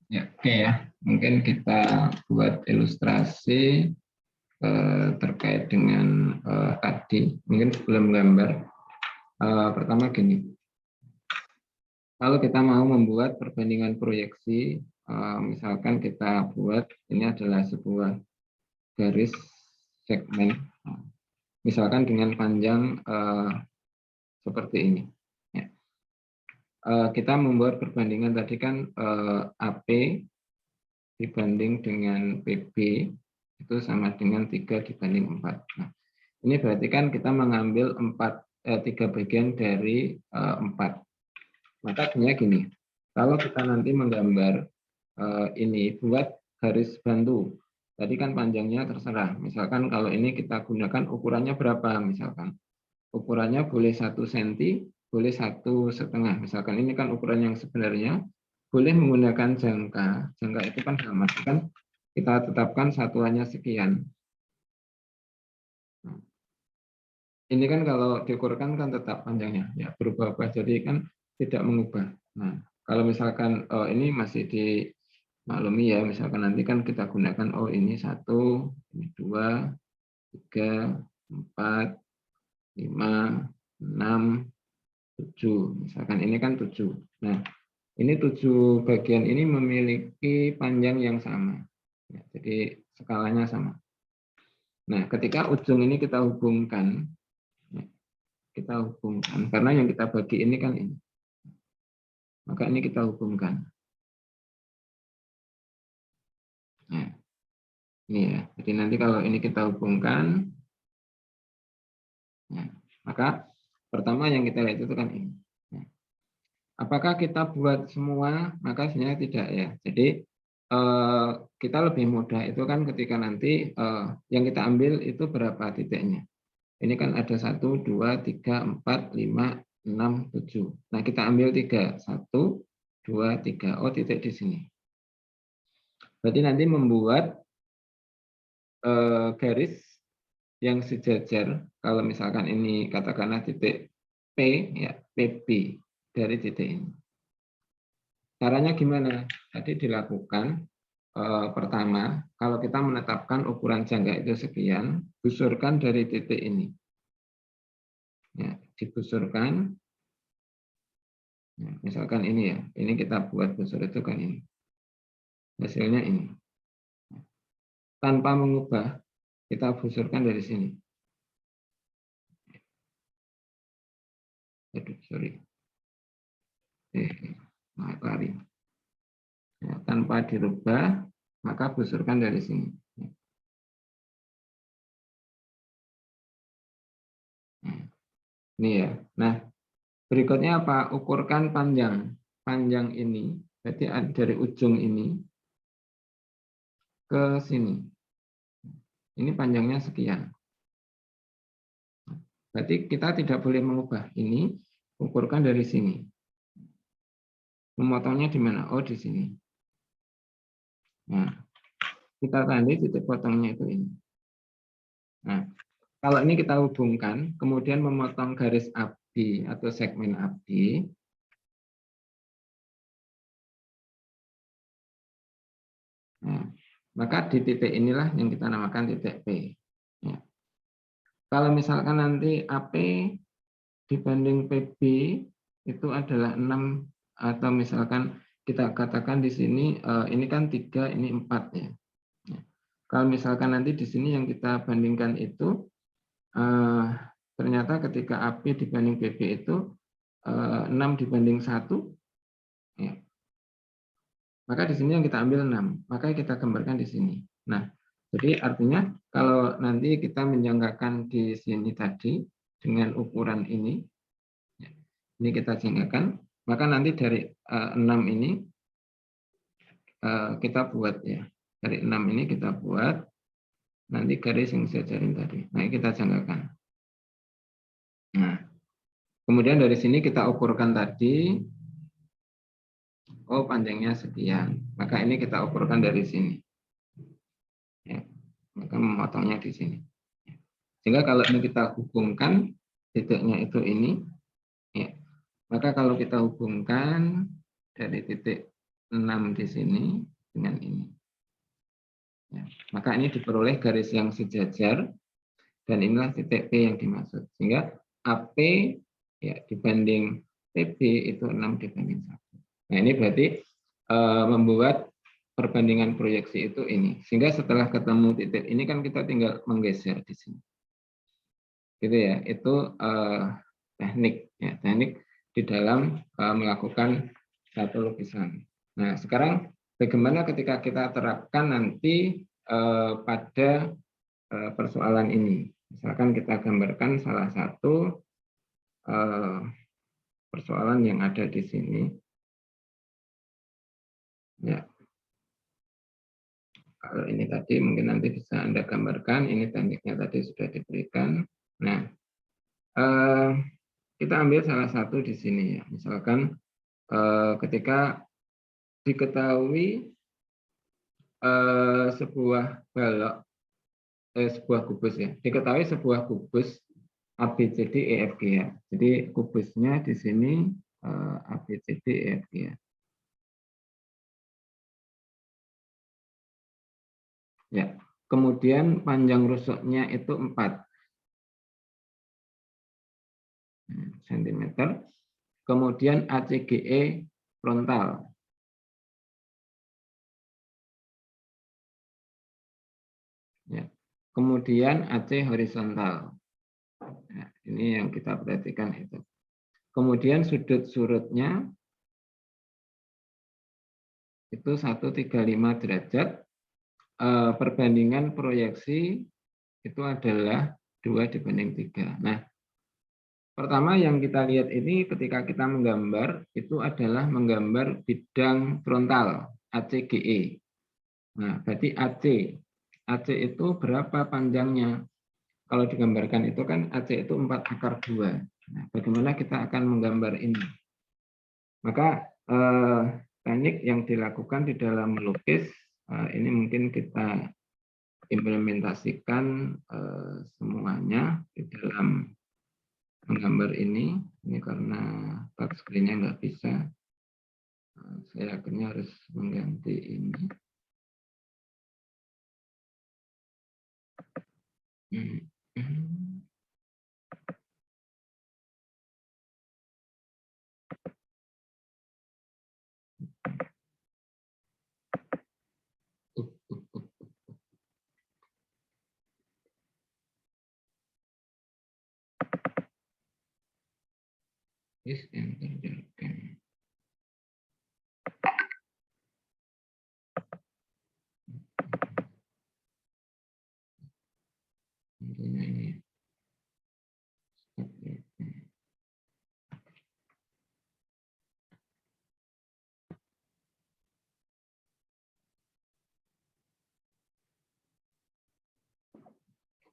Ya, oke ya. Mungkin kita buat ilustrasi terkait dengan tadi. Mungkin sebelum gambar, pertama gini. Kalau kita mau membuat perbandingan proyeksi, misalkan kita buat ini adalah sebuah garis segmen, misalkan dengan panjang seperti ini. Ya. Kita membuat perbandingan tadi kan AP dibanding dengan PB itu sama dengan 3/4. Nah, ini berarti kan kita mengambil 3 bagian dari 4. Maka sebenarnya gini, kalau kita nanti menggambar ini buat garis bantu, tadi kan panjangnya terserah. Misalkan kalau ini kita gunakan ukurannya berapa, misalkan ukurannya boleh 1 cm, boleh 1,5. Misalkan ini kan ukuran yang sebenarnya, boleh menggunakan jangka. Jangka itu kan sama, kan kita tetapkan satuannya sekian. Ini kan kalau diukurkan kan tetap panjangnya, ya berubah apa, jadi kan tidak mengubah. Nah, kalau misalkan ini masih dimaklumi ya, misalkan nanti kan kita gunakan ini 1, ini 2, 3, 4, 5, 6, 7. Misalkan ini kan 7. Nah, ini 7 bagian ini memiliki panjang yang sama. Ya, jadi skalanya sama. Nah, ketika ujung ini kita hubungkan, karena yang kita bagi ini kan ini. Maka ini kita hubungkan. Nah, ini ya. Jadi nanti kalau ini kita hubungkan, nah, maka pertama yang kita lihat itu kan ini. Nah, apakah kita buat semua? Maka sebenarnya tidak ya. Jadi kita lebih mudah itu kan ketika nanti yang kita ambil itu berapa titiknya. Ini kan ada 1, 2, 3, 4, 5, 6, 7. Nah, kita ambil 3. 1, 2, 3. Oh, titik di sini. Berarti nanti membuat garis yang sejajar. Kalau misalkan ini katakanlah titik P, ya PB dari titik ini. Caranya gimana? Tadi dilakukan pertama, kalau kita menetapkan ukuran jangka itu sekian, busurkan dari titik ini. Ya, dibusurkan. Ya, misalkan ini ya, ini kita buat busur itu kan ini. Hasilnya ini. Tanpa mengubah, kita busurkan dari sini. Aduh, sorry. Lari. Ya, tanpa dirubah, maka busurkan dari sini. Ini ya. Nah, berikutnya apa? Ukurkan panjang. Panjang ini, berarti dari ujung ini ke sini. Ini panjangnya sekian. Berarti kita tidak boleh mengubah. Ini ukurkan dari sini. Memotongnya di mana? Oh, di sini. Nah, kita tandai titik potongnya itu ini. Nah, kalau ini kita hubungkan, kemudian memotong garis abdi atau segmen abdi, nah, maka di titik inilah yang kita namakan titik P. Ya. Kalau misalkan nanti AP dibanding PB itu adalah 6, atau misalkan kita katakan di sini ini kan 3, ini 4 ya. Kalau misalkan nanti di sini yang kita bandingkan itu ternyata ketika AP dibanding PB itu 6 dibanding 1, ya. Maka di sini yang kita ambil 6, maka kita gambarkan di sini. Nah, jadi artinya kalau nanti kita menjangkakan di sini tadi dengan ukuran ini, ini kita jangkakan, maka nanti dari 6 ini kita buat ya. Dari 6 ini kita buat nanti garis yang saya ajarin tadi. Nah, kita jangkakan. Nah, kemudian dari sini kita ukurkan tadi, oh panjangnya sekian. Maka ini kita ukurkan dari sini. Ya, maka memotongnya di sini. Sehingga kalau ini kita hubungkan titiknya itu ini, ya, maka kalau kita hubungkan dari titik 6 di sini dengan ini. Ya. Maka ini diperoleh garis yang sejajar dan inilah titik P yang dimaksud. Sehingga AP ya dibanding TB itu 6 dibanding 1. Nah ini berarti membuat perbandingan proyeksi itu ini. Sehingga setelah ketemu titik ini kan kita tinggal menggeser di sini. Gitu ya. Itu teknik ya, teknik di dalam melakukan satu lukisan. Nah, sekarang bagaimana ketika kita terapkan nanti pada persoalan ini. Misalkan kita gambarkan salah satu persoalan yang ada di sini. Ya, kalau ini tadi mungkin nanti bisa Anda gambarkan, ini tekniknya tadi sudah diberikan. Nah, kita ambil salah satu di sini ya. Misalkan ketika diketahui sebuah balok, sebuah kubus ya, diketahui sebuah kubus ABCD EFG ya. Jadi kubusnya di sini ABCD EFG ya. Ya. Kemudian panjang rusuknya itu 4 cm. Kemudian ACGE frontal. Ya. Kemudian AC horizontal. Nah, ini yang kita perhatikan itu. Kemudian sudut surutnya itu 135 derajat. Perbandingan proyeksi itu adalah 2:3. Nah, pertama yang kita lihat ini ketika kita menggambar itu adalah menggambar bidang frontal ACGE. Nah, berarti AC itu berapa panjangnya? Kalau digambarkan itu kan AC itu 4/2. Nah, bagaimana kita akan menggambar ini? Maka teknik yang dilakukan di dalam melukis ini mungkin kita implementasikan semuanya di dalam menggambar ini. Ini karena touchscreen-nya nggak bisa. Saya akhirnya harus mengganti ini. Tentunya ini.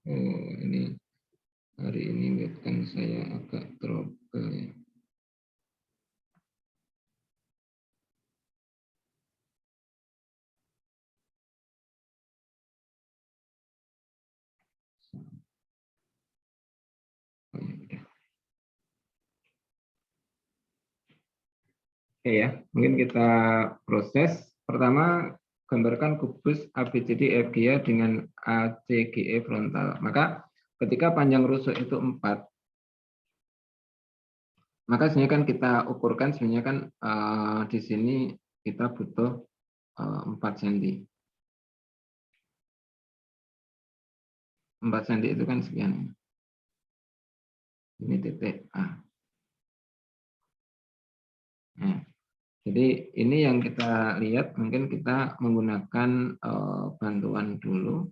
Oh, ini hari ini webcam saya agak trouble ya. Oh, ya udah. Oke ya, mungkin kita proses. Pertama, gambarkan kubus ABCD EFG dengan ACGE frontal. Maka ketika panjang rusuk itu 4, maka sebenarnya kan kita ukurkan sebenarnya kan di sini kita butuh 4 cm. 4 cm itu kan sekian. Ini titik A. Nah, jadi ini yang kita lihat, mungkin kita menggunakan bantuan dulu.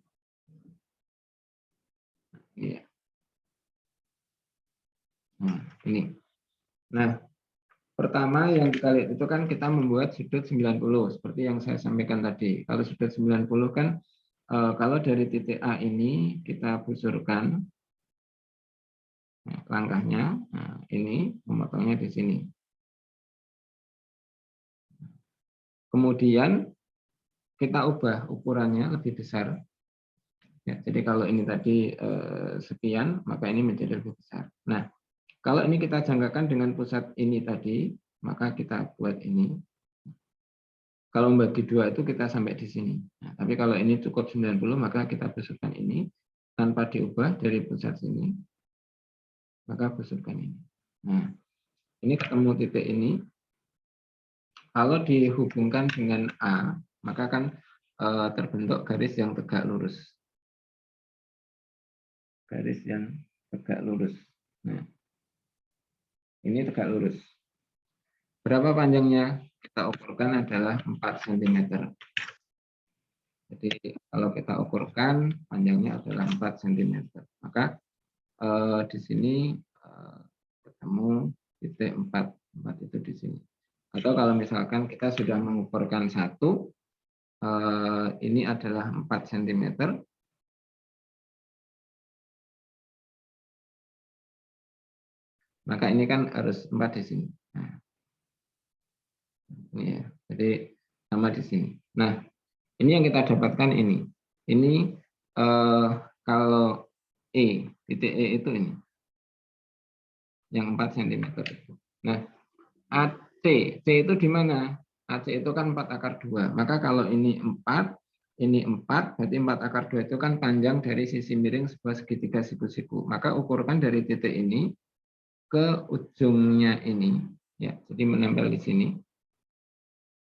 Ya. Nah, ini. Nah, pertama yang kita lihat itu kan kita membuat sudut 90, seperti yang saya sampaikan tadi. Kalau sudut 90 kan, kalau dari titik A ini kita busurkan, nah, langkahnya, nah, ini memotongnya di sini. Kemudian kita ubah ukurannya lebih besar. Ya, jadi kalau ini tadi sekian, maka ini menjadi lebih besar. Nah, kalau ini kita jangkakan dengan pusat ini tadi, maka kita buat ini. Kalau membagi 2 itu kita sampai di sini. Nah, tapi kalau ini cukup 90, maka kita busurkan ini tanpa diubah dari pusat sini, maka busurkan ini. Nah, ini ketemu titik ini. Kalau dihubungkan dengan A, maka kan terbentuk garis yang tegak lurus. Garis yang tegak lurus. Nah, ini tegak lurus. Berapa panjangnya? Kita ukurkan adalah 4 cm. Jadi kalau kita ukurkan panjangnya adalah 4 cm. Maka di sini ketemu titik 4. 4 itu di sini. Atau kalau misalkan kita sudah mengukurkan 1, ini adalah 4 cm. Maka ini kan harus 4 di sini. Nah, ini ya. Jadi sama di sini. Nah, ini yang kita dapatkan ini. Ini kalau titik E itu ini. Yang 4 cm itu. Nah, AC, C itu di mana? AC itu kan 4 akar 2. Maka kalau ini 4, ini 4, berarti 4 akar 2 itu kan panjang dari sisi miring sebuah segitiga siku-siku. Maka ukurkan dari titik ini ke ujungnya ini. Ya, jadi menempel di sini.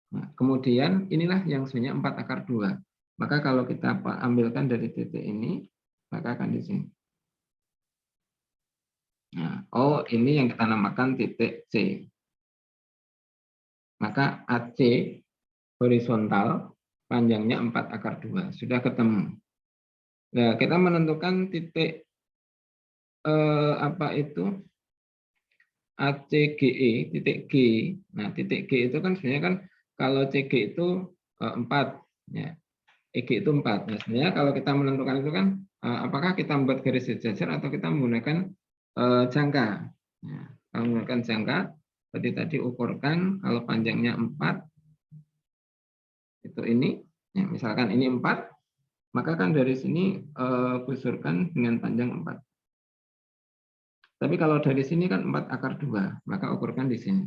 Nah, kemudian inilah yang sebenarnya 4 akar 2. Maka kalau kita ambilkan dari titik ini, maka akan di sini. Nah, oh ini yang kita namakan titik C. Maka AC horizontal panjangnya 4 akar 2. Sudah ketemu. Nah, kita menentukan titik apa itu? ACGE, titik G. Nah, titik G itu kan sebenarnya kan kalau CG itu 4, ya. EG itu 4. Nah, sebenarnya kalau kita menentukan itu kan apakah kita membuat garis sejajar atau kita menggunakan jangka. Nah, kalau menggunakan jangka, berarti tadi ukurkan kalau panjangnya 4, itu ini, ya, misalkan ini 4, maka kan dari sini busurkan dengan panjang 4. Tapi kalau dari sini kan 4 akar 2, maka ukurkan di sini.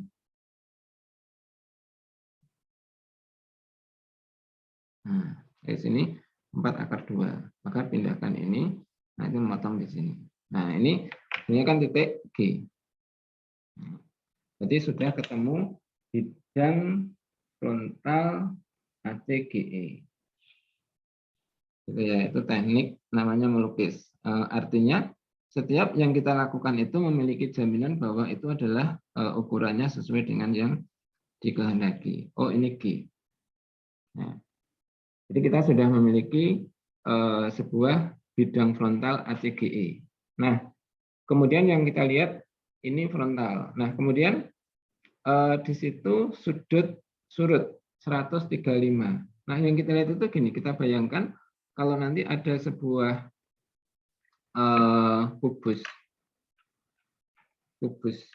Nah, dari sini 4 akar 2, maka pindahkan ini, nah itu memotong di sini. Nah, ini kan titik G. Jadi sudah ketemu bidang frontal ACGE. Itu ya, itu teknik namanya melukis. Artinya setiap yang kita lakukan itu memiliki jaminan bahwa itu adalah ukurannya sesuai dengan yang dikehendaki. Oh, ini G. Nah, jadi kita sudah memiliki sebuah bidang frontal ACGE. Nah, kemudian yang kita lihat ini frontal. Nah, kemudian di situ sudut surut 135. Nah, yang kita lihat itu gini, kita bayangkan kalau nanti ada sebuah kubus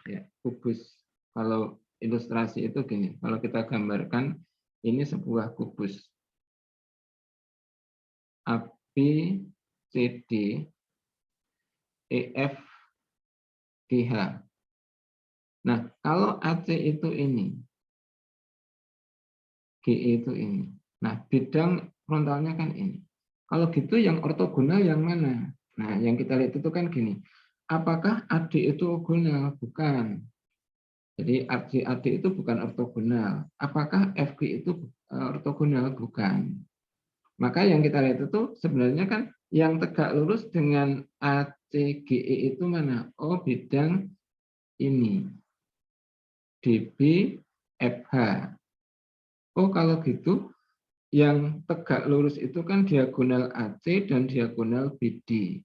ya, kubus. Kalau ilustrasi itu gini, kalau kita gambarkan ini sebuah kubus A, B, C, D, E, F, G, H. Nah, kalau AC itu ini, GE itu ini. Nah, bidang frontalnya kan ini. Kalau gitu yang ortogonal yang mana? Nah, yang kita lihat itu kan gini. Apakah AD itu ortogonal? Bukan. Jadi AD itu bukan ortogonal. Apakah FG itu ortogonal? Bukan. Maka yang kita lihat itu sebenarnya kan yang tegak lurus dengan ACGE itu mana? Oh, bidang ini. DB FH. Oh, kalau gitu yang tegak lurus itu kan diagonal AC dan diagonal BD.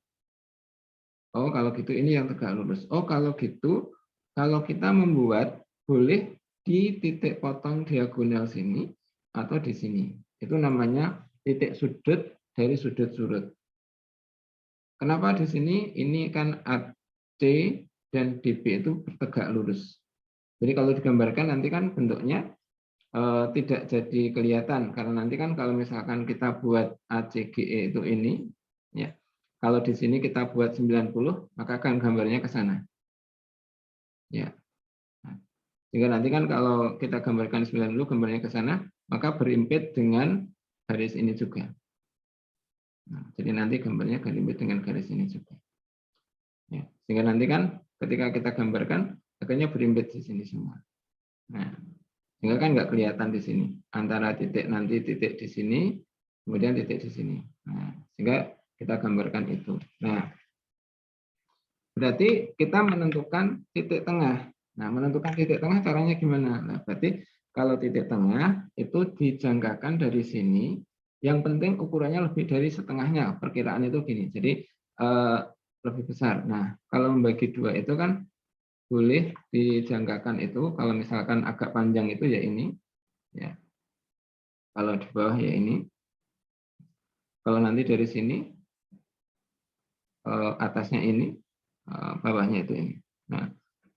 Oh, kalau gitu ini yang tegak lurus. Oh, kalau gitu kalau kita membuat boleh di titik potong diagonal sini atau di sini. Itu namanya titik sudut dari sudut surut. Kenapa di sini? Ini kan AC dan DB itu tegak lurus. Jadi kalau digambarkan nanti kan bentuknya tidak jadi kelihatan karena nanti kan kalau misalkan kita buat ACGE itu ini ya. Kalau di sini kita buat 90 maka kan gambarnya ke sana. Ya. Sehingga nanti kan kalau kita gambarkan 90 gambarnya ke sana, maka berimpit dengan garis ini juga. Nah, jadi nanti gambarnya berimpit dengan garis ini juga. Ya, sehingga nanti kan ketika kita gambarkan akhirnya berimpit di sini semua. Nah, sehingga kan nggak kelihatan di sini antara titik nanti titik di sini, kemudian titik di sini. Nah, sehingga kita gambarkan itu. Nah, berarti kita menentukan titik tengah. Nah, menentukan titik tengah caranya gimana? Nah, berarti kalau titik tengah itu dijangkakan dari sini, yang penting ukurannya lebih dari setengahnya. Perkiraan itu gini. Jadi lebih besar. Nah, kalau membagi dua itu kan boleh dijangkakan itu. Kalau misalkan agak panjang itu ya ini, ya. Kalau di bawah ya ini. Kalau nanti dari sini atasnya ini, bawahnya itu ini. Nah,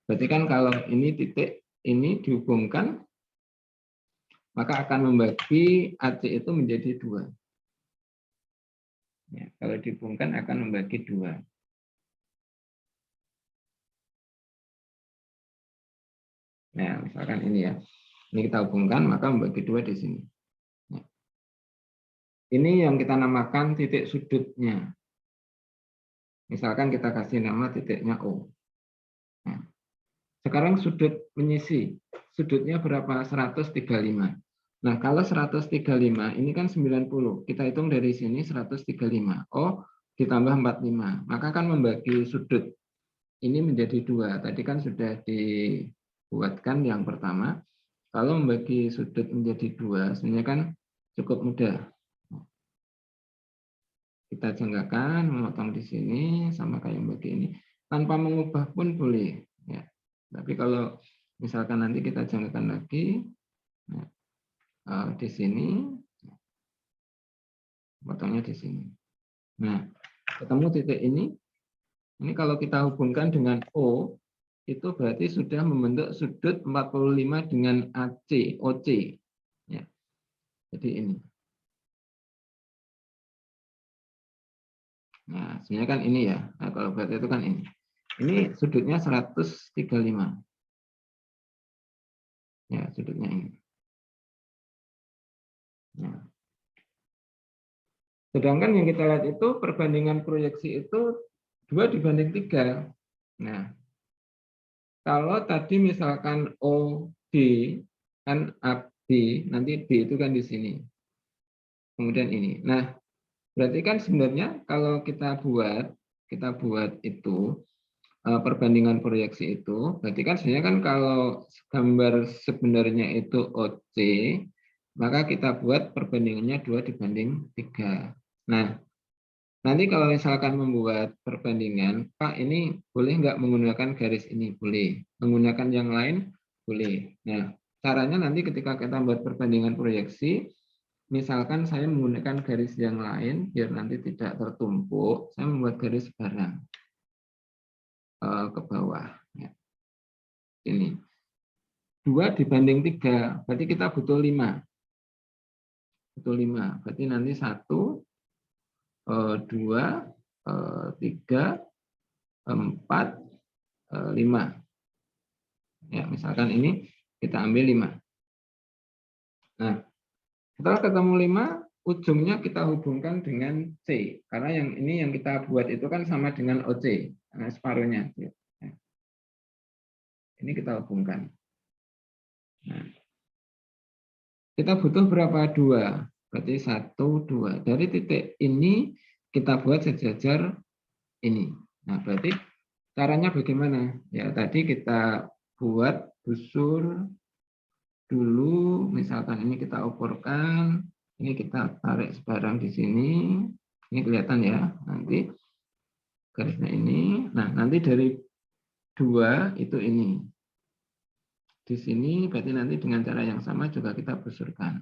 berarti kan kalau ini titik ini dihubungkan, maka akan membagi AC itu menjadi dua. Ya, kalau dihubungkan akan membagi dua. Nah, misalkan ini ya, ini kita hubungkan, maka membagi dua di sini. Nah, ini yang kita namakan titik sudutnya. Misalkan kita kasih nama titiknya O. Nah, sekarang sudut menyisi, sudutnya berapa? 135. Nah, kalau 135, ini kan 90. Kita hitung dari sini 135. O ditambah 45. Maka akan membagi sudut ini menjadi dua. Tadi kan sudah dibuatkan yang pertama. Kalau membagi sudut menjadi dua, sebenarnya kan cukup mudah. Kita jangkakan, memotong di sini, sama kayak membagi ini. Tanpa mengubah pun boleh. Ya. Tapi kalau misalkan nanti kita jangkakan lagi, nah, di sini, potongnya di sini. Nah, ketemu titik ini. Ini kalau kita hubungkan dengan O, itu berarti sudah membentuk sudut 45 dengan AC, OC. Ya. Jadi ini. Nah, sebenarnya kan ini ya. Nah, kalau berarti itu kan ini. Ini sudutnya 135. Ya, sudutnya ini. Nah. Sedangkan yang kita lihat itu perbandingan proyeksi itu 2:3. Nah, kalau tadi misalkan OD kan AB, nanti B itu kan di sini. Kemudian ini. Nah, berarti kan sebenarnya kalau kita buat itu perbandingan proyeksi itu, berarti kan sebenarnya kan kalau gambar sebenarnya itu OC, maka kita buat perbandingannya 2:3. Nah, nanti kalau misalkan membuat perbandingan, Pak ini boleh nggak menggunakan garis ini? Boleh. Menggunakan yang lain? Boleh. Nah, caranya nanti ketika kita membuat perbandingan proyeksi, misalkan saya menggunakan garis yang lain, biar nanti tidak tertumpuk, saya membuat garis barang ke bawah. Ya. Ini 2:3, berarti kita butuh 5. Butuh 5, berarti nanti 1, 2, 3, 4, 5. Ya, misalkan ini kita ambil 5. Nah, setelah ketemu 5, ujungnya kita hubungkan dengan C. Karena yang ini yang kita buat itu kan sama dengan OC, separuhnya. Ini kita hubungkan. Nah, kita butuh berapa? 2. Berarti 1, 2. Dari titik ini kita buat sejajar ini. Nah, berarti caranya bagaimana? Ya, tadi kita buat busur dulu, misalkan ini kita ukurkan, ini kita tarik sebarang di sini, ini kelihatan ya, nanti garisnya ini. Nah, nanti dari 2 itu ini. Di sini berarti nanti dengan cara yang sama juga kita busurkan.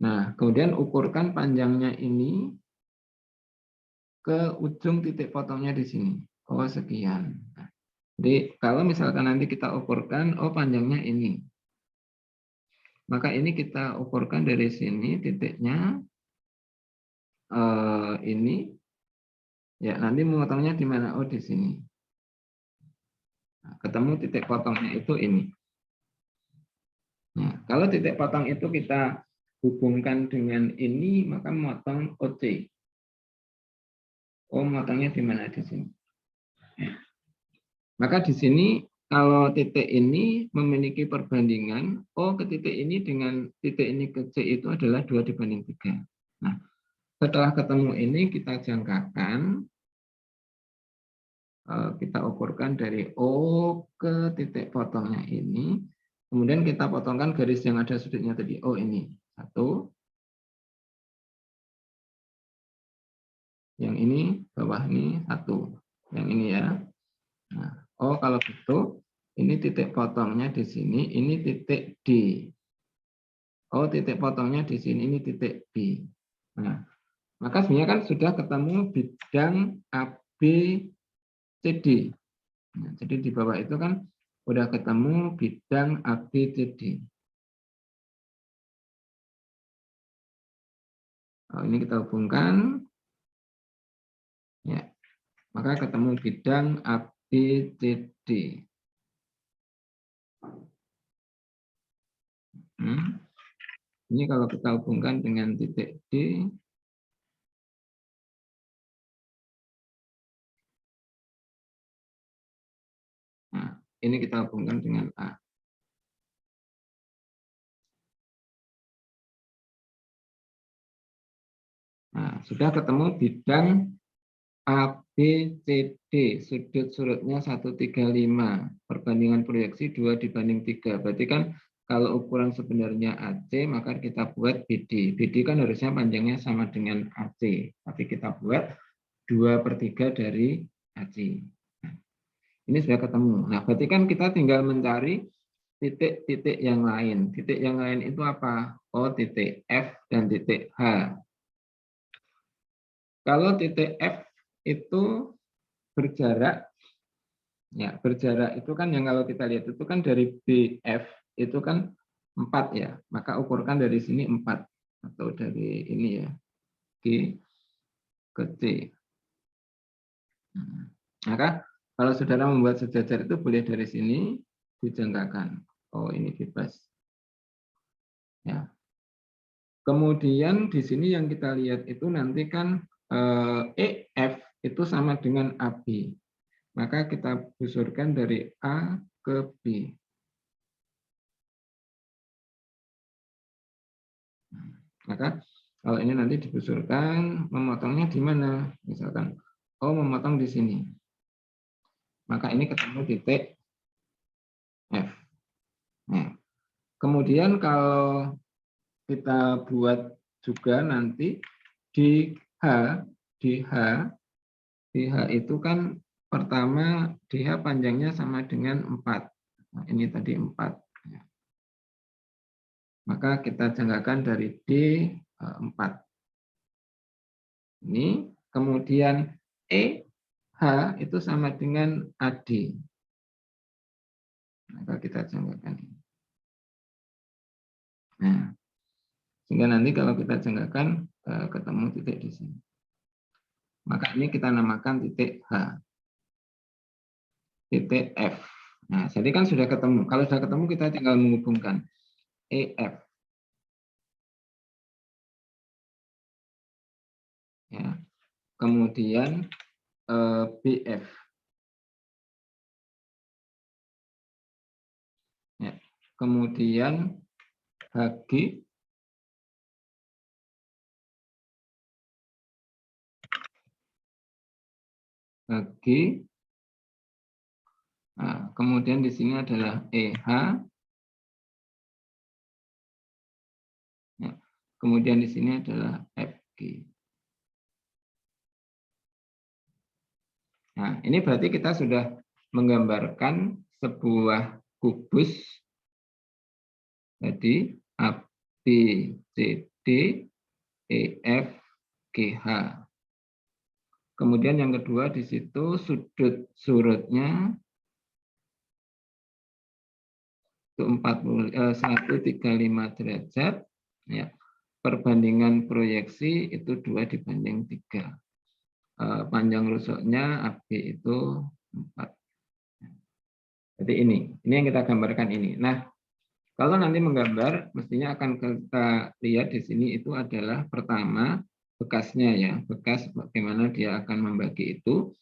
Nah, kemudian ukurkan panjangnya ini ke ujung titik potongnya di sini. Oh, sekian. Nah, jadi kalau misalkan nanti kita ukurkan, oh panjangnya ini. Maka ini kita ukurkan dari sini titiknya ini. Ya, nanti memotongnya di mana? Oh, di sini. Nah, ketemu titik potongnya itu ini. Nah, kalau titik potong itu kita hubungkan dengan ini, maka memotong OC. Oh, motongnya di mana di sini? Maka di sini kalau titik ini memiliki perbandingan O ke titik ini dengan titik ini ke C itu adalah 2/3. Nah, setelah ketemu ini kita jangkakan, kita ukurkan dari O ke titik potongnya ini, kemudian kita potongkan garis yang ada sudutnya tadi. Oh, ini 1, yang ini bawah ini 1, yang ini ya. Nah, oh kalau gitu, ini titik potongnya di sini, ini titik D. Oh, titik potongnya di sini, ini titik B. Nah, maka sebenarnya kan sudah ketemu bidang ABCD. Nah, jadi di bawah itu kan sudah ketemu bidang ABCD. Oh, ini kita hubungkan. Ya, maka ketemu bidang ABCD. Ini kalau kita hubungkan dengan titik D, nah, ini kita hubungkan dengan A. Nah, sudah ketemu bidang ABCD, sudut-sudutnya 135, perbandingan proyeksi 2/3. Berarti kan kalau ukuran sebenarnya AC, maka kita buat BD. BD kan harusnya panjangnya sama dengan AC, tapi kita buat 2/3 dari AC. Nah, ini sudah ketemu. Nah, berarti kan kita tinggal mencari titik-titik yang lain. Titik yang lain itu apa? Oh, titik F dan titik H. Kalau titik F itu berjarak, ya berjarak itu kan yang kalau kita lihat itu kan dari BF itu kan 4 ya, maka ukurkan dari sini 4 atau dari ini ya, G ke C. Maka kalau saudara membuat sejajar itu boleh dari sini dijangkakan. Oh, ini bebas. Ya. Kemudian di sini yang kita lihat itu nanti kan EF itu sama dengan AB. Maka kita busurkan dari A ke B. Maka kalau ini nanti dibusurkan, memotongnya di mana? Misalkan, oh memotong di sini. Maka ini ketemu titik F. Nah, kemudian kalau kita buat juga nanti di H, di H, di H itu kan pertama di H panjangnya sama dengan 4. Nah, ini tadi 4. Maka kita jangkakan dari D 4. Ini kemudian H itu sama dengan AD. Maka kita jangkakan ini. Nah, sehingga nanti kalau kita jangkakan ketemu titik di sini. Maka ini kita namakan titik H. Titik F. Nah, jadi kan sudah ketemu. Kalau sudah ketemu kita tinggal menghubungkan EF. Ya. Kemudian BF. Ya. Kemudian HG. HG. Nah, kemudian di sini adalah EH. Ya. Kemudian di sini adalah FG. Nah, ini berarti kita sudah menggambarkan sebuah kubus jadi A, B, C, D, E, F, G, H. Kemudian yang kedua di situ sudut surutnya itu 135 derajat. Ya. Perbandingan proyeksi itu 2/3. Panjang rusuknya AB itu 4. Jadi ini yang kita gambarkan ini. Nah, Kalau nanti menggambar, mestinya akan kita lihat di sini itu adalah pertama bekasnya ya, bekas bagaimana dia akan membagi itu.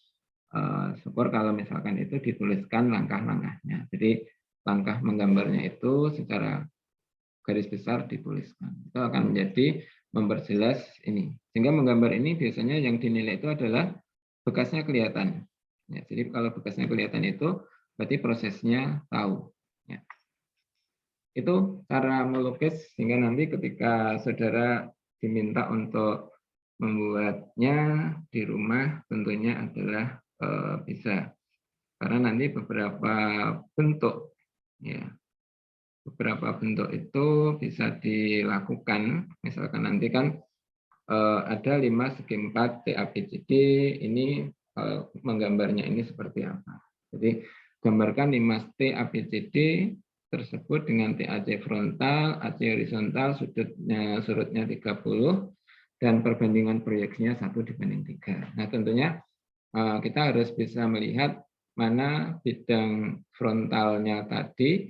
Syukur kalau misalkan itu dituliskan langkah-langkahnya. Jadi langkah menggambarnya itu secara garis besar dituliskan. Itu akan menjadi memperjelas ini. Sehingga menggambar ini biasanya yang dinilai itu adalah bekasnya kelihatan. Ya, jadi kalau bekasnya kelihatan itu berarti prosesnya tahu. Ya. Itu cara melukis sehingga nanti ketika saudara diminta untuk membuatnya di rumah tentunya adalah bisa. Karena nanti beberapa bentuk ya, beberapa bentuk itu bisa dilakukan. Misalkan nanti kan ada 5 segi 4 TABCD, ini menggambarnya ini seperti apa. Jadi gambarkan 5 TABCD tersebut dengan TAC frontal, AC horizontal, surutnya 30, dan perbandingan proyeksinya 1:3. Nah tentunya kita harus bisa melihat mana bidang frontalnya tadi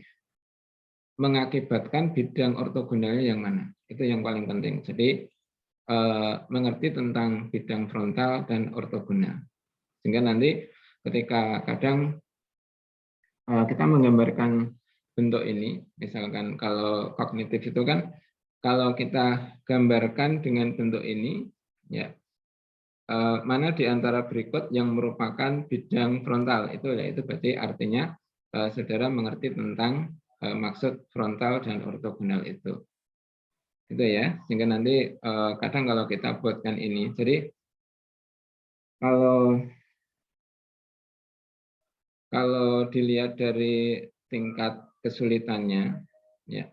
mengakibatkan bidang ortogonalnya yang mana. Itu yang paling penting. Jadi mengerti tentang bidang frontal dan ortogonal. Sehingga nanti ketika kadang kita menggambarkan bentuk ini, misalkan kalau kognitif itu kan, kalau kita gambarkan dengan bentuk ini, ya mana di antara berikut yang merupakan bidang frontal, itu berarti artinya saudara mengerti tentang maksud frontal dan ortogonal itu. Gitu ya, sehingga nanti kadang kalau kita buatkan ini, jadi kalau dilihat dari tingkat kesulitannya, ya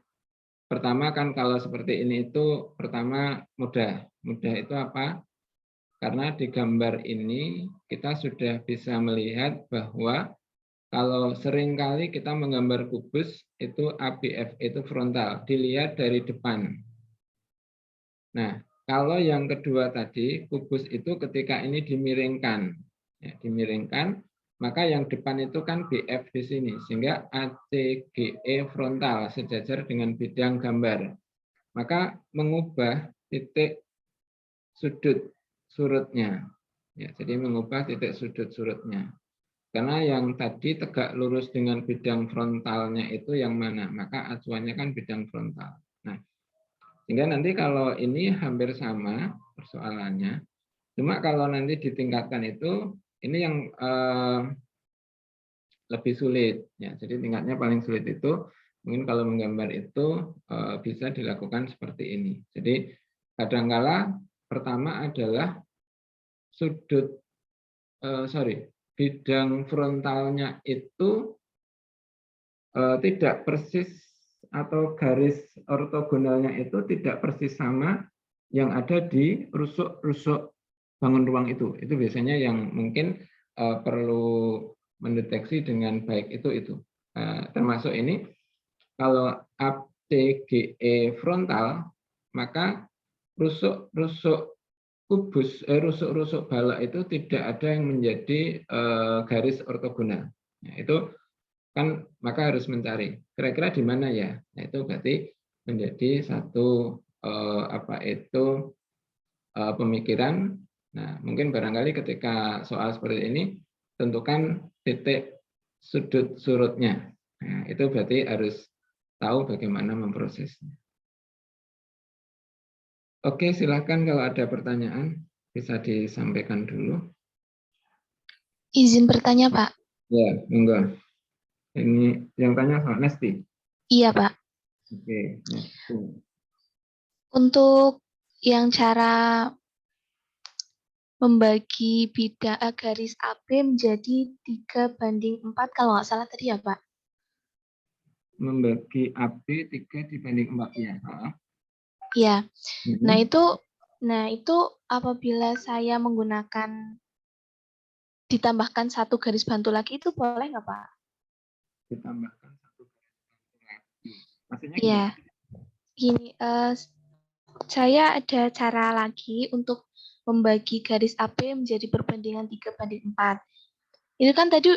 pertama kan kalau seperti ini itu pertama mudah itu apa? Karena di gambar ini kita sudah bisa melihat bahwa kalau seringkali kita menggambar kubus itu ABF itu frontal, dilihat dari depan. Nah, kalau yang kedua tadi, kubus itu ketika ini dimiringkan, ya, dimiringkan, maka yang depan itu kan BF di sini, sehingga ACGE frontal sejajar dengan bidang gambar. Maka mengubah titik sudut surutnya, ya, jadi mengubah titik sudut surutnya. Karena yang tadi tegak lurus dengan bidang frontalnya itu yang mana? Maka acuannya kan bidang frontal. Nah, sehingga nanti kalau ini hampir sama persoalannya, cuma kalau nanti ditingkatkan itu, ini yang lebih sulit. Ya, jadi tingkatnya paling sulit itu, mungkin kalau menggambar itu bisa dilakukan seperti ini. Jadi kadangkala pertama adalah sudut, bidang frontalnya itu tidak persis atau garis ortogonalnya itu tidak persis sama yang ada di rusuk-rusuk bangun ruang itu. Itu biasanya yang mungkin perlu mendeteksi dengan baik itu. Termasuk ini, kalau ACGE frontal, maka rusuk-rusuk kubus, rusuk-rusuk balok itu tidak ada yang menjadi garis ortogonal. Nah, itu kan maka harus mencari kira-kira di mana ya. Nah, itu berarti menjadi satu pemikiran. Nah, mungkin barangkali ketika soal seperti ini tentukan titik sudut surutnya. Nah, itu berarti harus tahu bagaimana memprosesnya. Oke, silakan kalau ada pertanyaan bisa disampaikan dulu. Izin bertanya, Pak. Ya, enggak. Ini yang tanya Pak Nesti. Iya, Pak. Oke, Nesti. Untuk yang cara membagi bidang garis AB menjadi 3:4 kalau nggak salah tadi ya, Pak? Membagi AB 3:4 ya. Iya. Nah itu apabila saya menggunakan ditambahkan satu garis bantu lagi itu boleh nggak, Pak? Ditambahkan satu garis bantu lagi. Maksudnya Iya. Gini, saya ada cara lagi untuk membagi garis AB menjadi perbandingan 3:4. Itu kan tadi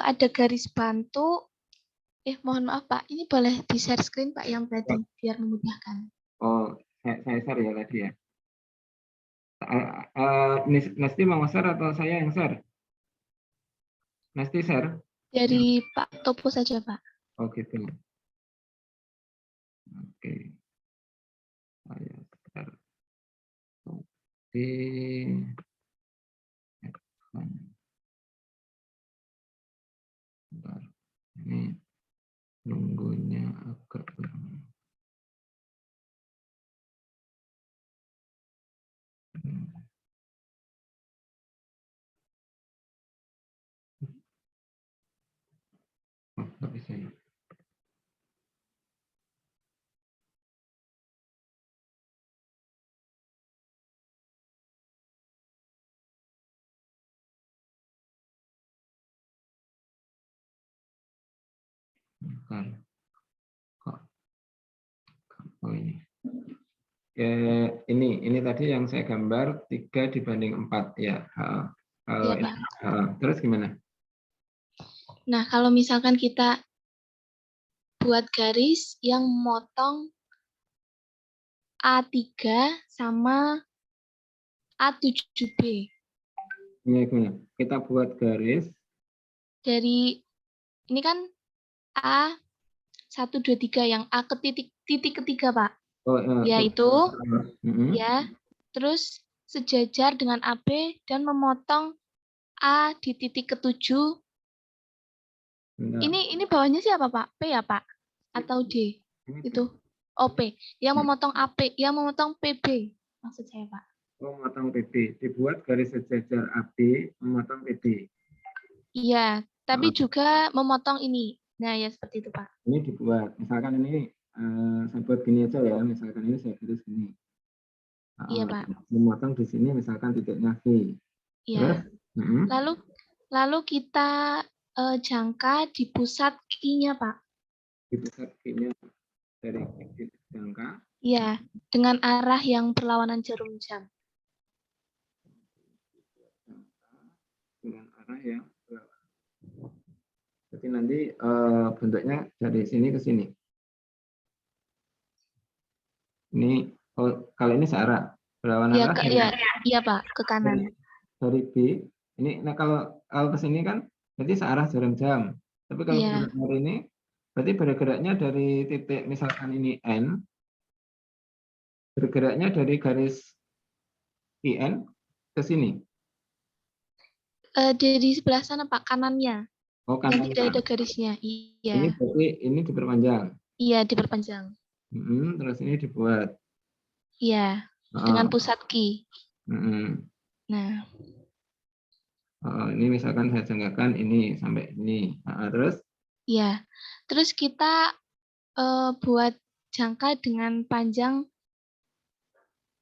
ada garis bantu Mohon maaf Pak, ini boleh di-share screen Pak yang tadi, Oh, biar memudahkan. saya share ya tadi ya. Nesti mau share atau saya yang share? Nesti share? Dari Pak Topo saja Pak. Oh gitu. Oke, saya share. Oke. Bentar. Ini nunggunya agak lama. Oh, nggak bisa ya. Bentar. Kok, oh ini. Ini tadi yang saya gambar 3:4 ya. Iya Pak. Terus gimana? Nah, kalau misalkan kita buat garis yang memotong A3 sama A7B. Gimana? Kita buat garis. Dari, ini kan A1, 2, 3, yang A ke titik ketiga Pak. Oh, Yaitu, ya, terus sejajar dengan AB dan memotong A di titik ke-7. Ini bawahnya siapa Pak? P ya Pak? Atau D? Itu. OP. Yang memotong AP, yang memotong PB. Maksud saya Pak. Oh, memotong PB. Dibuat garis sejajar AB, memotong PB. Iya, tapi juga memotong ini. Nah, ya seperti itu Pak. Ini dibuat. Misalkan ini, saya buat gini aja ya. Misalkan ini saya garis gini. Iya Pak. Memotong di sini misalkan titiknya V. Iya. Lalu kita jangka di pusat Q-nya Pak. Di pusat Q-nya dari titik jangka. Iya, dengan arah yang berlawanan jarum jam. Dengan arah yang berlawanan. Jadi nanti bentuknya dari sini ke sini. Ini kalau ini searah berlawanan arah. Iya Pak, ke kanan. Dari B. Ini, nah kalau ke sini kan berarti searah jarum jam. Tapi kalau dari ini berarti bergeraknya dari titik misalkan ini N, bergeraknya dari garis IN ke sini. Dari sebelah sana Pak, kanannya. Oh, yang tidak ada garisnya. Iya. Ini berarti ini diperpanjang. Iya, diperpanjang. Terus ini dibuat. Iya, dengan pusat Q. Nah. Ini misalkan saya jangkakan ini sampai ini. Terus? Iya. Terus kita buat jangka dengan panjang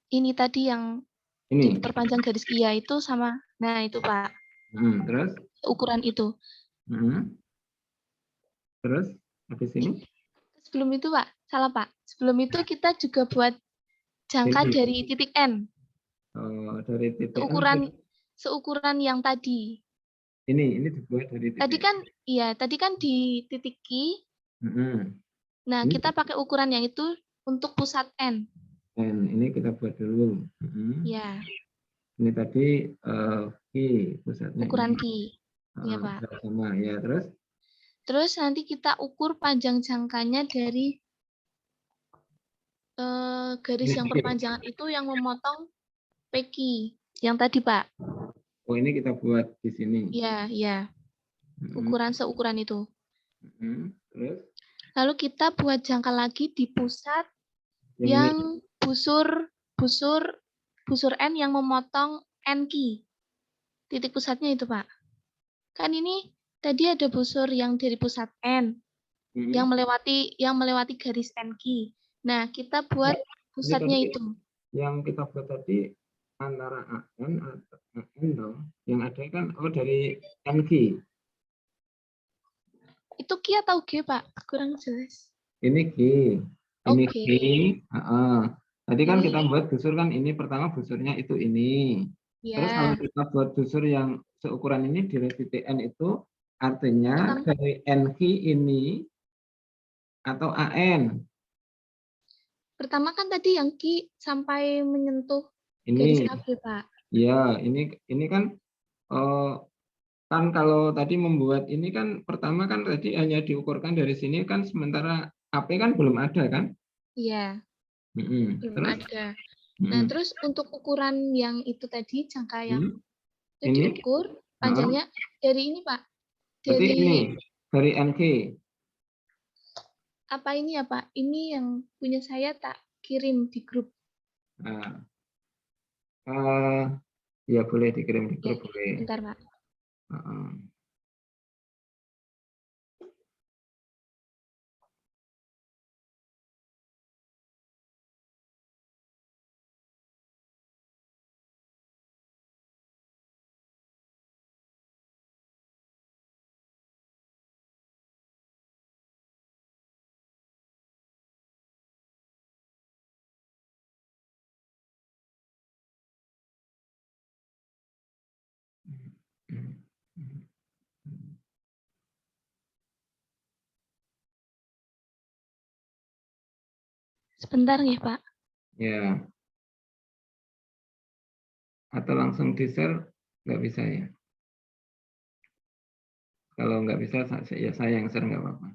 ini tadi yang ini diperpanjang garis iya itu sama. Nah, itu Pak. Terus? Ukuran itu. Terus? Habis ini? Sebelum itu Pak, salah Pak. Sebelum itu kita juga buat jangka dari titik N. Dari titik Seukuran yang tadi. Ini dibuat dari titik. Tadi kan di titik Q. Nah, kita pakai ukuran yang itu untuk pusat N. N ini kita buat dulu. Ya. Ini tadi Q pusatnya. Ukuran Q. Ya Pak. Sama ya, terus? Terus nanti kita ukur panjang jangkanya dari garis yang perpanjangan itu yang memotong PQ yang tadi Pak. Oh, ini kita buat di sini. Iya. Seukuran itu. Terus? Lalu kita buat jangka lagi di pusat yang busur N yang memotong NQ. Titik pusatnya itu Pak. Kan ini tadi ada busur yang dari pusat N yang melewati garis NQ. Nah, kita buat pusatnya itu. Yang kita buat tadi antara AN atau AN dong. Yang ada kan dari NQ. Itu Q atau G, Pak? Kurang jelas. Ini Q. Ini Q. Tadi kan kita buat busur kan ini pertama busurnya itu ini. Terus kalau kita buat busur yang seukuran ini di titik N itu artinya dari NQ ini atau AN? Pertama kan tadi yang Ki sampai menyentuh garis Ini, AB, Pak. ya, ini kan kan kalau tadi membuat ini kan pertama kan tadi hanya diukurkan dari sini kan, sementara AP kan belum ada kan? Iya, belum Terus? ada. Nah, Mm-mm. terus untuk ukuran yang itu tadi, jangka yang Hmm? itu Ini? diukur Heeh. panjangnya dari ini, Pak. Berarti ini Dari dari NG. apa ini ya, Pak? Ini yang punya saya tak kirim di grup. Nah, eh, ya boleh dikirim di Ya, grup boleh. bentar, Pak. Heeh. Sebentar ya, Pak. Ya, atau langsung di-share nggak bisa ya. Kalau nggak bisa, ya saya yang share nggak apa-apa.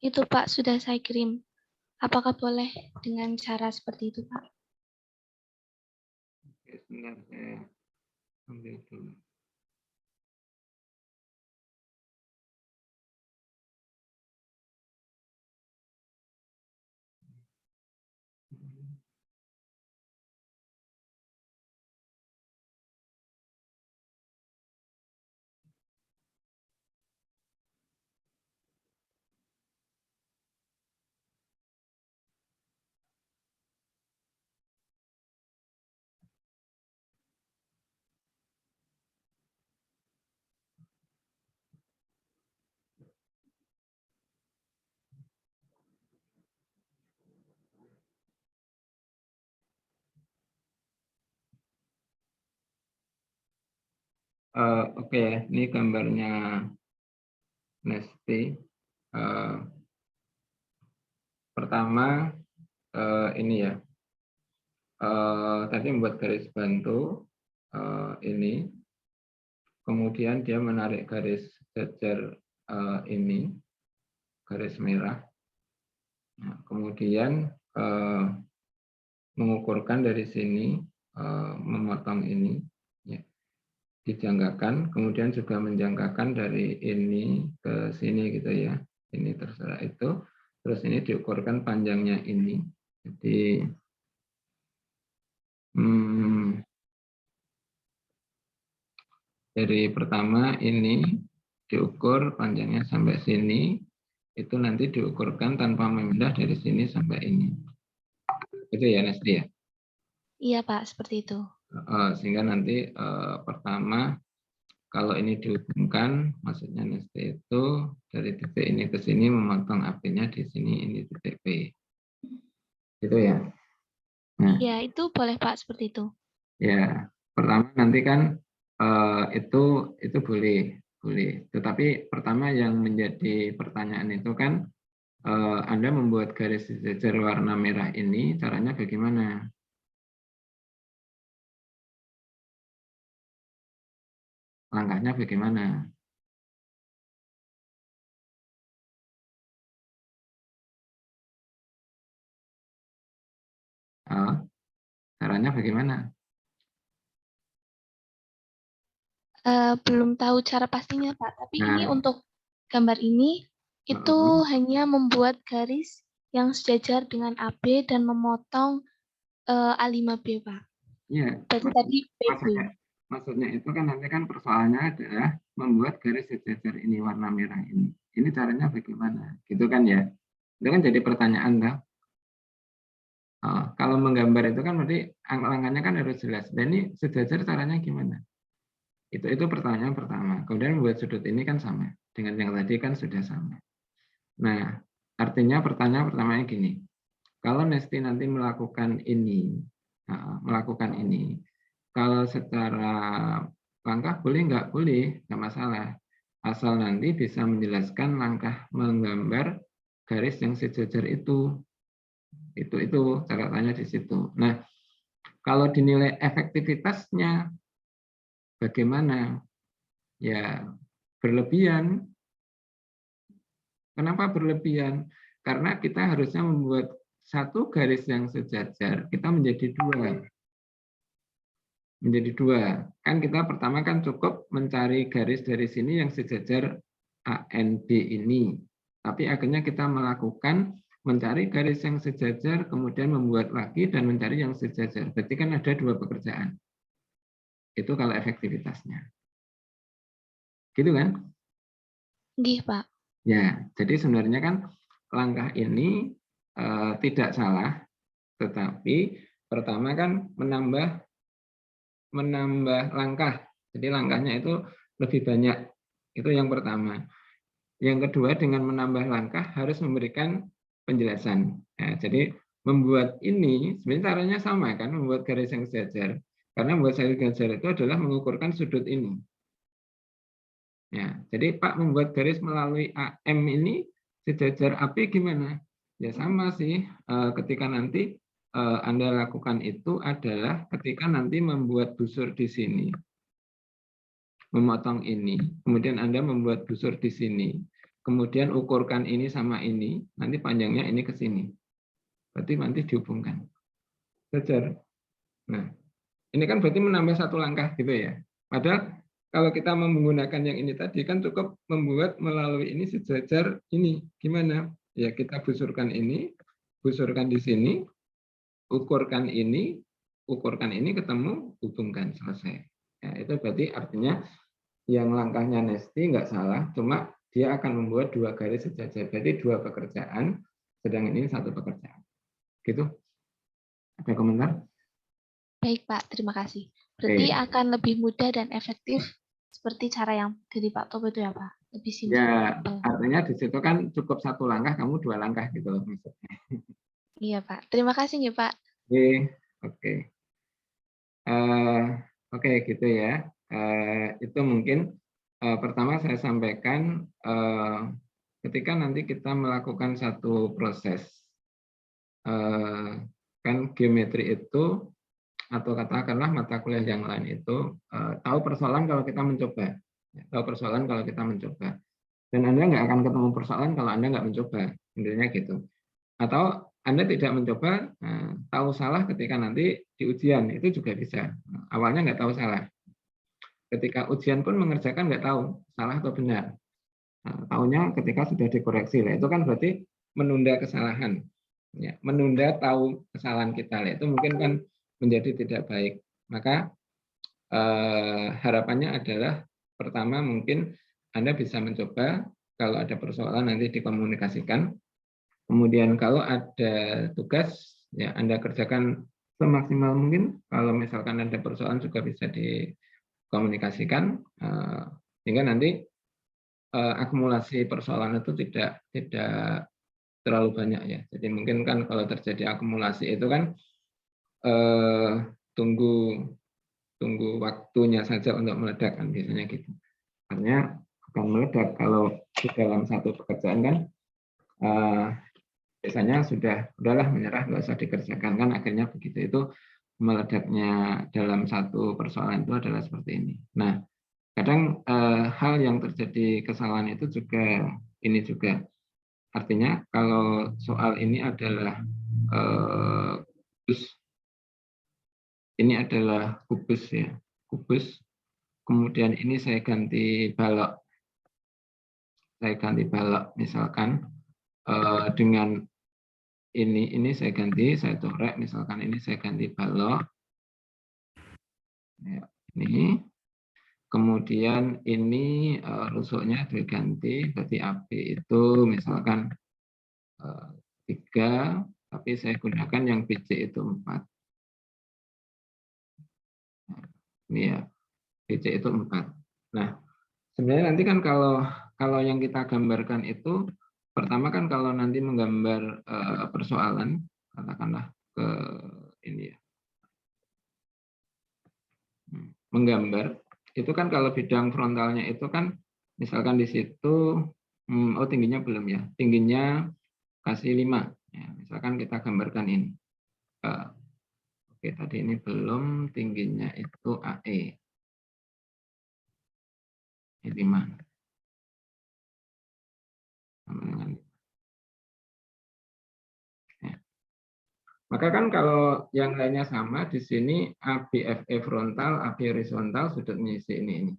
Itu, Pak, sudah saya kirim. Apakah boleh dengan cara seperti itu, Pak? Oke, sebentar saya ambil dulu. Oke, ini gambarnya Nesti. Eh, Pertama ini ya, tadi membuat garis bantu ini, kemudian dia menarik garis jajar ini, garis merah. Nah, kemudian mengukurkan dari sini, memotong ini, ya, dijangkakan, kemudian juga menjangkakan dari ini ke sini gitu ya. Ini terserah itu. Terus ini diukurkan panjangnya ini. Jadi dari pertama ini diukur panjangnya sampai sini, itu nanti diukurkan tanpa memindah dari sini sampai ini. Itu ya, Nesti ya. Iya, Pak, seperti itu. Sehingga nanti pertama kalau ini dihubungkan, maksudnya Nesti itu dari titik ini ke sini memotong apinya di sini, ini titik P. Itu ya. Nah, Ya, itu boleh, Pak, seperti itu. ya, pertama nanti kan itu boleh, boleh. Tetapi pertama yang menjadi pertanyaan itu kan Anda membuat garis jajar warna merah ini caranya bagaimana? Langkahnya bagaimana? Caranya bagaimana? Belum tahu cara pastinya, Pak. Tapi ini Nah, untuk gambar ini, itu hanya membuat garis yang sejajar dengan AB dan memotong A5B, Pak. ya, Berarti tadi PB. maksudnya itu kan nanti kan persoalannya adalah membuat garis sejajar ini warna merah ini. Ini caranya bagaimana? Gitu kan ya? Itu kan jadi pertanyaan dah. Kalau menggambar itu kan berarti langkahnya kan harus jelas. Dan ini sejajar caranya gimana? Itu pertanyaan pertama. Kemudian membuat sudut ini kan sama. Dengan yang tadi kan sudah sama. Nah, artinya pertanyaan pertamanya gini. Kalau Nesti nanti melakukan ini, kalau secara langkah boleh nggak? Boleh, nggak masalah. Asal nanti bisa menjelaskan langkah menggambar garis yang sejajar itu. Itu catatannya di situ. Nah, kalau dinilai efektivitasnya bagaimana? Ya, berlebihan. Kenapa berlebihan? Karena kita harusnya membuat satu garis yang sejajar, kita menjadi dua. Menjadi dua. Kan kita pertama kan cukup mencari garis dari sini yang sejajar ANB ini. Tapi akhirnya kita melakukan mencari garis yang sejajar, kemudian membuat lagi dan mencari yang sejajar. Berarti kan ada dua pekerjaan. Itu kalau efektivitasnya. Gitu kan? Nggih, Pak. Ya, jadi sebenarnya kan langkah ini tidak salah, tetapi pertama kan menambah langkah. Jadi langkahnya itu lebih banyak. Itu yang pertama. Yang kedua, dengan menambah langkah harus memberikan penjelasan. Ya, jadi membuat ini sebenarnya caranya sama kan, membuat garis yang sejajar. Karena membuat garis sejajar itu adalah mengukurkan sudut ini. Ya, jadi Pak membuat garis melalui AM ini sejajar AP gimana? Ya sama sih. Ketika nanti Anda lakukan itu adalah ketika nanti membuat busur di sini, memotong ini, kemudian Anda membuat busur di sini, kemudian ukurkan ini sama ini, nanti panjangnya ini ke sini. Berarti nanti dihubungkan. Sejajar. Nah, ini kan berarti menambah satu langkah gitu ya. Padahal kalau kita menggunakan yang ini tadi kan cukup membuat melalui ini sejajar ini. Gimana? Ya kita busurkan ini, busurkan di sini, ukurkan ini ketemu, hubungkan, selesai. Ya, itu berarti artinya yang langkahnya Nesti nggak salah, cuma dia akan membuat dua garis sejajar. Berarti dua pekerjaan, sedangkan ini satu pekerjaan. Gitu. Ada komentar? Baik, Pak. Terima kasih. Berarti akan lebih mudah dan efektif seperti cara yang dari Pak Topo itu ya, Pak? Lebih Ya, simpel. artinya di situ kan cukup satu langkah, kamu dua langkah gitu loh maksudnya. Iya, Pak. Terima kasih ya, Pak. Oke. Oke, gitu ya. Itu mungkin pertama saya sampaikan ketika nanti kita melakukan satu proses, kan geometri itu atau katakanlah mata kuliah yang lain itu tahu persoalan kalau kita mencoba, tahu persoalan kalau kita mencoba. Dan Anda nggak akan ketemu persoalan kalau Anda nggak mencoba, intinya gitu. Atau Anda tidak mencoba, tahu salah ketika nanti di ujian, itu juga bisa. Awalnya nggak tahu salah. Ketika ujian pun mengerjakan nggak tahu salah atau benar. Tahunya ketika sudah dikoreksi. Itu kan berarti menunda kesalahan. Ya, menunda tahu kesalahan kita. Itu mungkin kan menjadi tidak baik. Maka harapannya adalah pertama mungkin Anda bisa mencoba, kalau ada persoalan nanti dikomunikasikan. Kemudian kalau ada tugas, ya Anda kerjakan semaksimal mungkin. Kalau misalkan ada persoalan juga bisa dikomunikasikan, sehingga nanti akumulasi persoalan itu tidak terlalu banyak ya. Jadi mungkin kan kalau terjadi akumulasi itu kan tunggu waktunya saja untuk meledak kan biasanya gitu. Artinya akan meledak kalau di dalam satu pekerjaan kan biasanya udahlah menyerah, nggak usah dikerjakan kan, akhirnya begitu. Itu meledaknya dalam satu persoalan itu adalah seperti ini. Nah, kadang hal yang terjadi kesalahan itu juga ini juga. Artinya kalau soal ini adalah ini adalah kubus ya, kubus. Kemudian ini saya ganti balok. Saya ganti balok misalkan dengan ini saya ganti, saya corek misalkan ini saya ganti balok. Ya, ini. Kemudian ini rusuknya diganti, berarti AB itu misalkan 3, tapi saya gunakan yang BC itu 4. Ini ya, BC itu 4. Nah, sebenarnya nanti kan kalau yang kita gambarkan itu, pertama kan kalau nanti menggambar persoalan, katakanlah ke ini ya, menggambar, itu kan kalau bidang frontalnya itu kan, misalkan di situ, oh tingginya belum ya, tingginya kasih 5. Ya, misalkan kita gambarkan ini. Oke, tadi ini belum, tingginya itu AE. Ini 5. Ya. Maka kan kalau yang lainnya sama, di sini ABFE frontal, AB horizontal, sudut mengisi ini.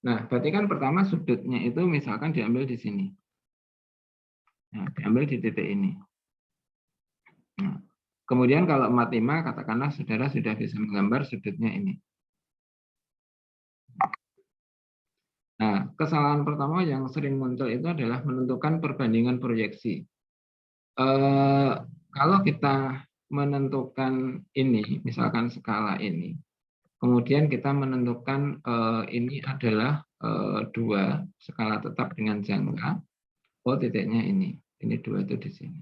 Nah, berarti kan pertama sudutnya itu misalkan diambil di sini. Nah, diambil di titik ini. Nah, kemudian kalau 45, katakanlah saudara sudah bisa menggambar sudutnya ini. Nah, kesalahan pertama yang sering muncul itu adalah menentukan perbandingan proyeksi. Kalau kita menentukan ini, misalkan skala ini, kemudian kita menentukan ini adalah 2 skala tetap dengan jangka, oh titiknya ini 2 itu di sini.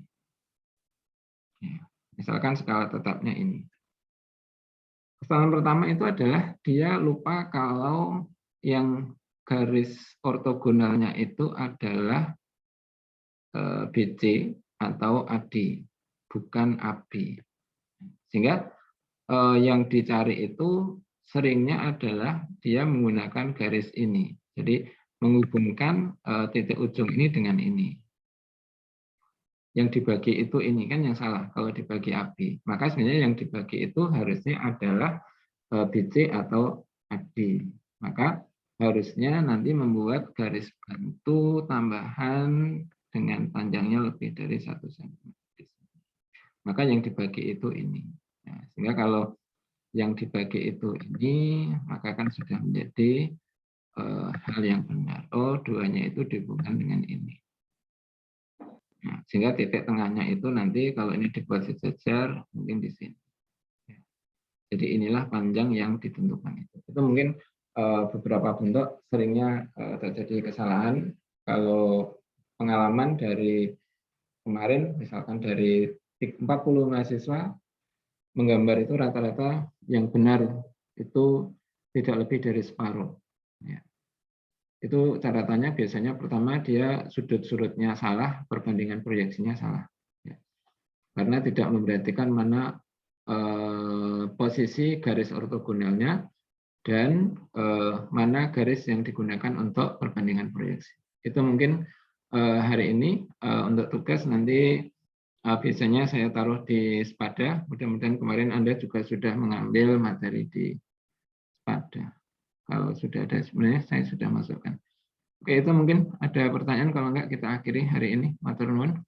Ya, misalkan skala tetapnya ini. Kesalahan pertama itu adalah dia lupa kalau yang garis ortogonalnya itu adalah BC atau AD, bukan AB. Sehingga yang dicari itu seringnya adalah dia menggunakan garis ini. Jadi menghubungkan titik ujung ini dengan ini. Yang dibagi itu ini kan yang salah kalau dibagi AB. Maka sebenarnya yang dibagi itu harusnya adalah BC atau AD. Maka harusnya nanti membuat garis bantu tambahan dengan panjangnya lebih dari 1 cm. Maka yang dibagi itu ini. Nah, sehingga kalau yang dibagi itu ini, maka kan sudah menjadi hal yang benar. Oh, 2-nya itu dihubungkan dengan ini. Nah, sehingga titik tengahnya itu nanti kalau ini dibuat sejajar, mungkin di sini. Jadi inilah panjang yang ditentukan itu. Itu mungkin beberapa bentuk seringnya terjadi kesalahan. Kalau pengalaman dari kemarin, misalkan dari 40 mahasiswa, menggambar itu rata-rata yang benar itu tidak lebih dari separuh. Ya. Itu catatannya biasanya pertama dia sudut-sudutnya salah, perbandingan proyeksinya salah. Ya. Karena tidak memperhatikan mana posisi garis ortogonalnya dan mana garis yang digunakan untuk perbandingan proyeksi. Itu mungkin hari ini untuk tugas nanti biasanya saya taruh di Spada. Mudah-mudahan kemarin Anda juga sudah mengambil materi di Spada. Kalau sudah ada, sebenarnya saya sudah masukkan. Oke, itu mungkin ada pertanyaan. Kalau enggak, kita akhiri hari ini. Matur nuwun.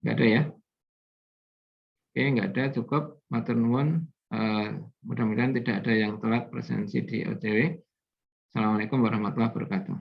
Enggak ada ya? Oke, enggak ada, cukup. Matur nuwun. Mudah-mudahan tidak ada yang telat presensi di OJW. Assalamualaikum warahmatullahi wabarakatuh.